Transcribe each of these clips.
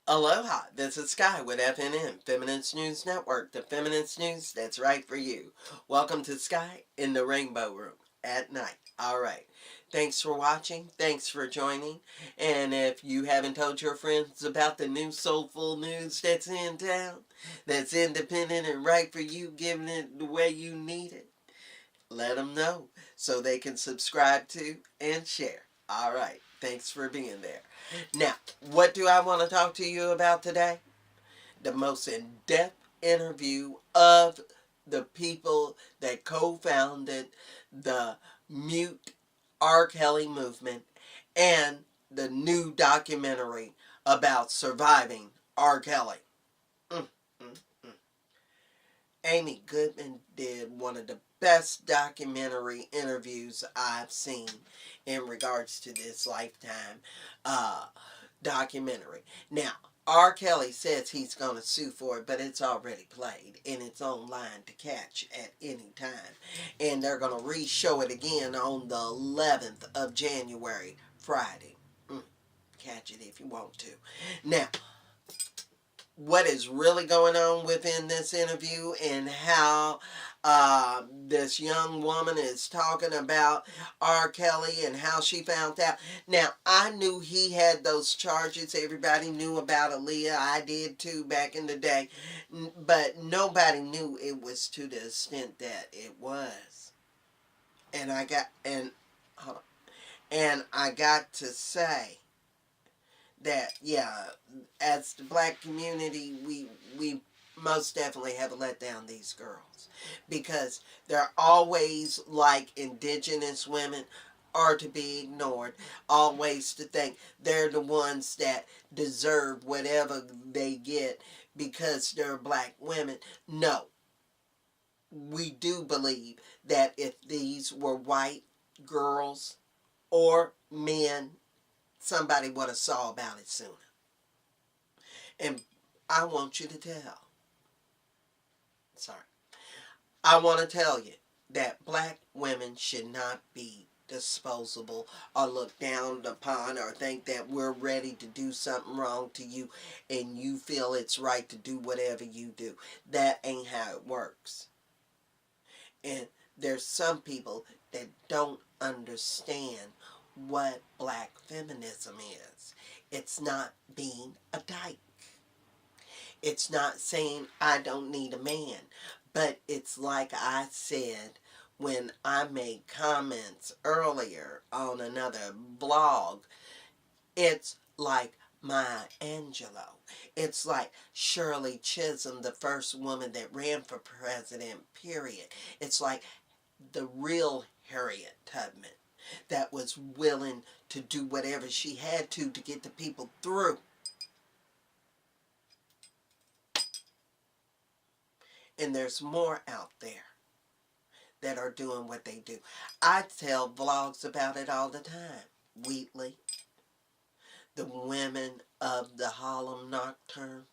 Aloha, this is Sky with FNN-Feminist News Network, the feminist news that's right for you. Welcome to Sky in the Rainbow Room at night. Alright, thanks for watching, thanks for joining, and if you haven't told your friends about the new soulful news that's in town, that's independent and right for you, giving it the way you need it, let them know so they can subscribe to and share. Alright, thanks for being there. Now, what do I want to talk to you about today? The most in-depth interview of the people that co-founded the Mute R. Kelly movement and the new documentary about surviving R. Kelly. Amy Goodman did one of the best documentary interviews I've seen in regards to this Lifetime documentary. Now, R. Kelly says he's going to sue for it, but it's already played and it's online to catch at any time. And they're going to re-show it again on the 11th of January, Friday. Catch it if you want to. Now, what is really going on within this interview and how this young woman is talking about R. Kelly and how she found out. Now, I knew he had those charges. Everybody knew about Aaliyah. I did too back in the day. But nobody knew it was to the extent that it was. And I got to say that, yeah, as the black community, we most definitely have let down these girls. Because they're always like indigenous women are to be ignored. Always to think they're the ones that deserve whatever they get because they're black women. No. We do believe that if these were white girls or men, somebody would have saw about it sooner. And I want you to tell. I want to tell you that black women should not be disposable or looked down upon or think that we're ready to do something wrong to you and you feel it's right to do whatever you do. That ain't how it works. And there's some people that don't understand what black feminism is. It's not being a dyke. It's not saying I don't need a man. But it's like I said when I made comments earlier on another blog. It's like Maya Angelou. It's like Shirley Chisholm, the first woman that ran for president, period. It's like the real Harriet Tubman that was willing to do whatever she had to get the people through. And there's more out there that are doing what they do. I tell vlogs about it all the time. Wheatley, the women of the Harlem Nocturne.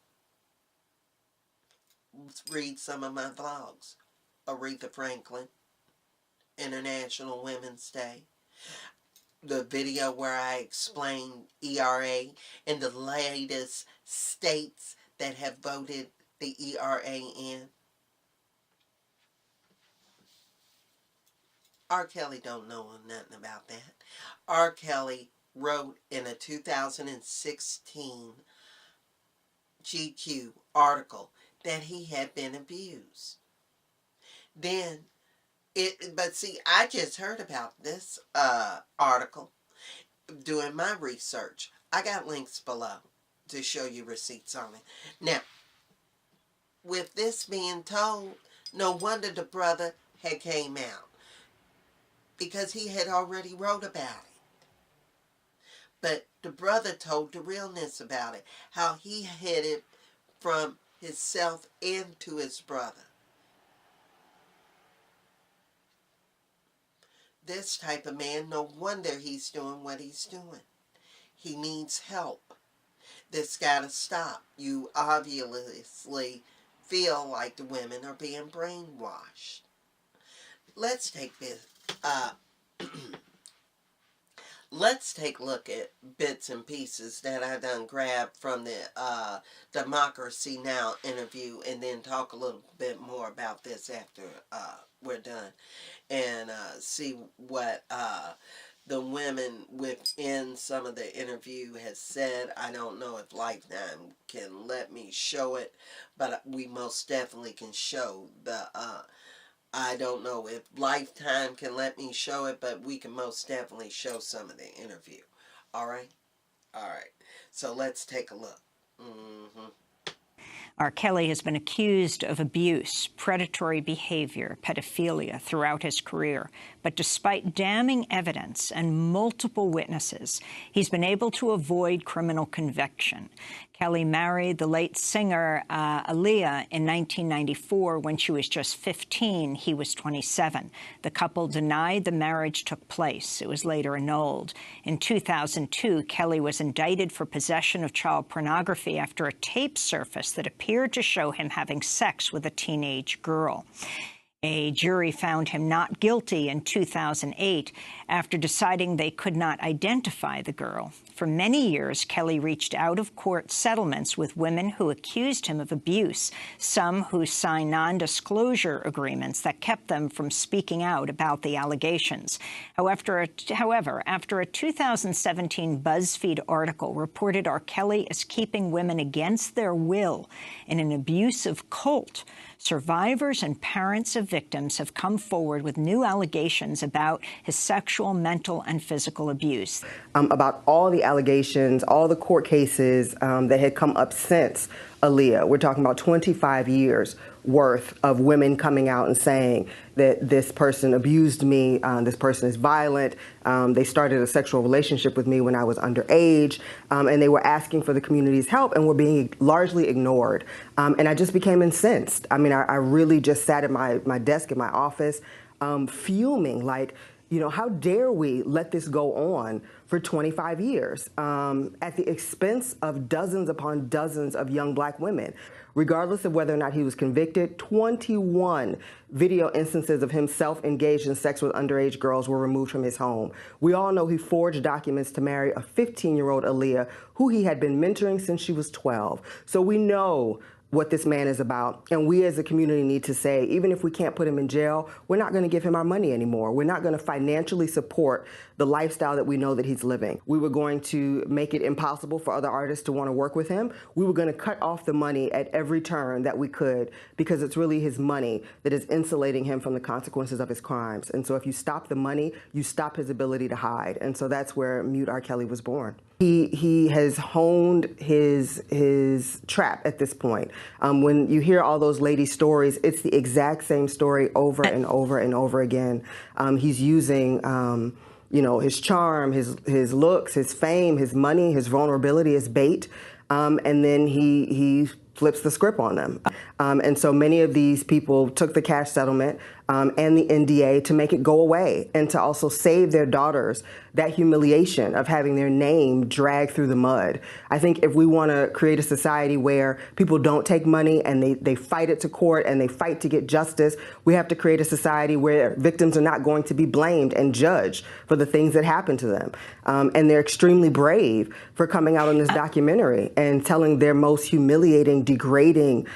Read some of my vlogs. Aretha Franklin, International Women's Day. The video where I explain ERA and the latest states that have voted the ERA in. R. Kelly don't know nothing about that. R. Kelly wrote in a 2016 GQ article that he had been abused. But see, I just heard about this article doing my research. I got links below to show you receipts on it. Now, with this being told, no wonder the brother had came out. Because he had already wrote about it. But the brother told the realness about it. How he hid it from himself and to his brother. This type of man, no wonder he's doing what he's doing. He needs help. This gotta stop. You obviously feel like the women are being brainwashed. Let's take this. let's take a look at bits and pieces that I done grabbed from the Democracy Now! Interview, and then talk a little bit more about this after we're done, and see what the women within some of the interview has said. I don't know if Lifetime can let me show it, but we most definitely can show the I don't know if Lifetime can let me show it, but we can most definitely show some of the interview. All right? All right. So let's take a look. R. Kelly has been accused of abuse, predatory behavior, pedophilia throughout his career. But despite damning evidence and multiple witnesses, he's been able to avoid criminal conviction. Kelly married the late singer Aaliyah in 1994 when she was just 15. He was 27. The couple denied the marriage took place. It was later annulled. In 2002, Kelly was indicted for possession of child pornography after a tape surfaced that appeared to show him having sex with a teenage girl. A jury found him not guilty in 2008 after deciding they could not identify the girl. For many years, Kelly reached out-of-court settlements with women who accused him of abuse, some who signed non-disclosure agreements that kept them from speaking out about the allegations. However, after a 2017 BuzzFeed article reported R. Kelly as keeping women against their will in an abusive cult, survivors and parents of victims have come forward with new allegations about his sexual, mental, and physical abuse. About all the allegations, all the court cases that had come up since Aaliyah. We're talking about 25 years worth of women coming out and saying that this person abused me, this person is violent, they started a sexual relationship with me when I was underage, and they were asking for the community's help and were being largely ignored. And I just became incensed. I mean, I really just sat at my desk in my office, fuming, like, you know, how dare we let this go on for 25 years at the expense of dozens upon dozens of young black women. Regardless of whether or not he was convicted, 21 video instances of himself engaged in sex with underage girls were removed from his home. We all know he forged documents to marry a 15-year-old Aaliyah, who he had been mentoring since she was 12. So we know what this man is about, and we as a community need to say, even if we can't put him in jail, we're not going to give him our money anymore. We're not going to financially support the lifestyle that we know that he's living. We were going to make it impossible for other artists to want to work with him. We were going to cut off the money at every turn that we could, because it's really his money that is insulating him from the consequences of his crimes. And so if you stop the money, you stop his ability to hide. And so that's where Mute R. Kelly was born. He has honed his trap at this point. When you hear all those lady stories, it's the exact same story over and over and over again. He's using you know, his charm, his looks, his fame, his money, his vulnerability as bait, and then he flips the script on them. And so many of these people took the cash settlement and the NDA to make it go away, and to also save their daughters that humiliation of having their name dragged through the mud. I think if we want to create a society where people don't take money and they fight it to court and they fight to get justice, we have to create a society where victims are not going to be blamed and judged for the things that happen to them. And they're extremely brave for coming out on this documentary and telling their most humiliating, degrading,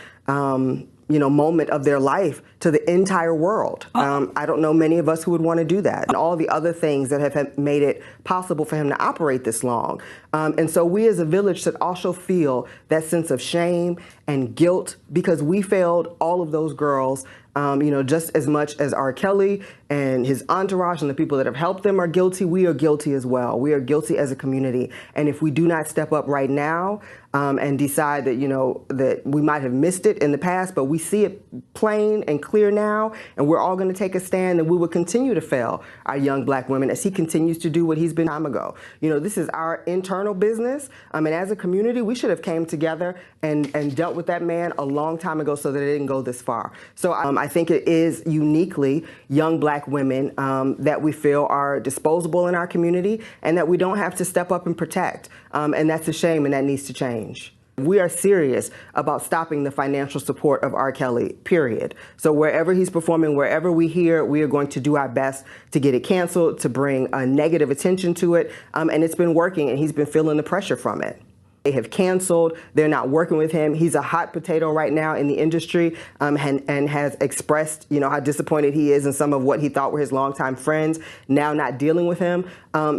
you know, moment of their life to the entire world. I don't know many of us who would want to do that. And all the other things that have made it possible for him to operate this long. And so we as a village should also feel that sense of shame and guilt, because we failed all of those girls, you know, just as much as R. Kelly and his entourage and the people that have helped them are guilty. We are guilty as well. We are guilty as a community. And if we do not step up right now and decide that, you know, that we might have missed it in the past, but we see it plain and clear now, and we're all going to take a stand, and we will continue to fail our young black women as he continues to do what he's been time ago. You know, this is our internal business. And as a community, we should have came together and dealt with that man a long time ago so that it didn't go this far. So I think it is uniquely young black women that we feel are disposable in our community and that we don't have to step up and protect. And that's a shame, and that needs to change. We are serious about stopping the financial support of R. Kelly, period. So wherever he's performing, wherever we hear, we are going to do our best to get it canceled, to bring a negative attention to it. And it's been working, and he's been feeling the pressure from it. They have canceled. They're not working with him. He's a hot potato right now in the industry, and has expressed, how disappointed he is in some of what he thought were his longtime friends now not dealing with him.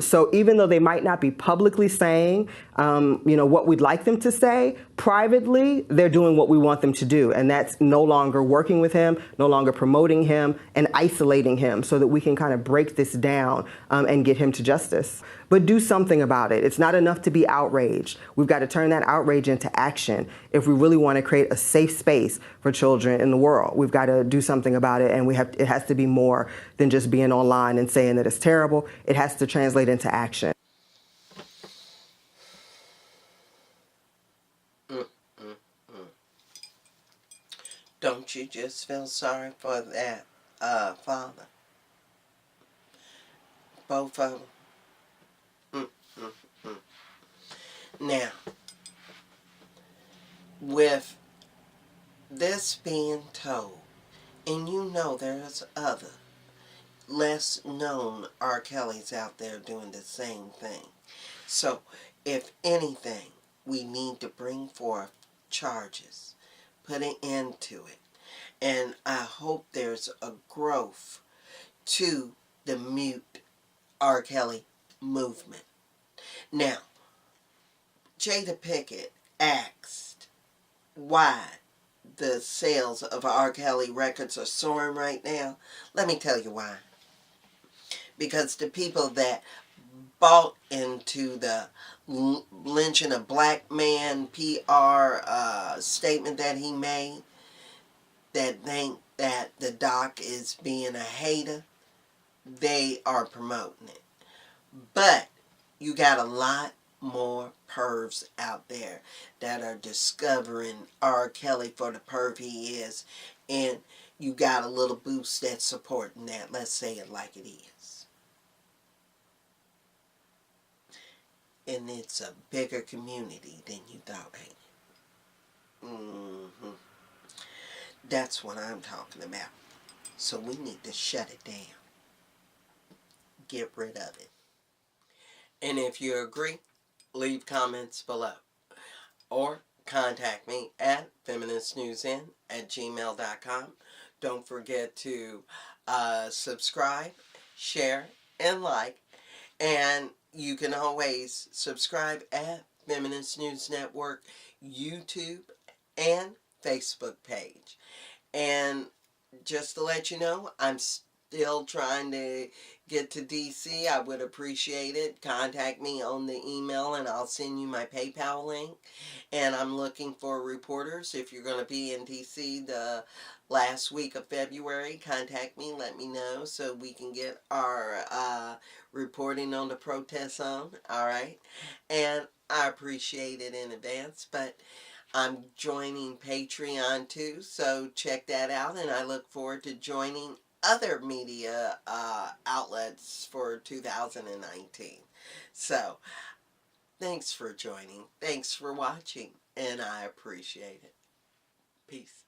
So even though they might not be publicly saying, what we'd like them to say, privately, they're doing what we want them to do. And that's no longer working with him, no longer promoting him, and isolating him so that we can kind of break this down and get him to justice. But do something about it. It's not enough to be outraged. We've got to turn that outrage into action if we really want to create a safe space for children in the world. We've got to do something about it, and it has to be more than just being online and saying that it's terrible. It has to translate into action. Don't you just feel sorry for that father? Both of them. Now, with this being told, and there's other less known R. Kellys out there doing the same thing. So, if anything, we need to bring forth charges, put an end to it. And I hope there's a growth to the mute R. Kelly movement. Now, Jada Pinkett asked why the sales of R. Kelly records are soaring right now. Let me tell you why. Because the people that bought into the lynching a black man PR statement that he made, that think that the doc is being a hater, they are promoting it. But you got a lot more pervs out there that are discovering R. Kelly for the perv he is, and you got a little boost that's supporting that. Let's say it like it is. And it's a bigger community than you thought, ain't it? That's what I'm talking about. So we need to shut it down. Get rid of it. And if you agree, leave comments below. Or contact me at FeministNewsN@gmail.com. Don't forget to subscribe, share, and like. And you can always subscribe at Feminist News Network, YouTube, and Facebook page. And just to let you know, I'm still trying to get to DC. I would appreciate it. Contact me on the email and I'll send you my PayPal link. And I'm looking for reporters. If you're going to be in DC the last week of February, contact me. Let me know so we can get our reporting on the protests on. Alright? And I appreciate it in advance. But I'm joining Patreon too, so check that out, and I look forward to joining other media outlets for 2019. So, thanks for joining, thanks for watching, and I appreciate it. Peace.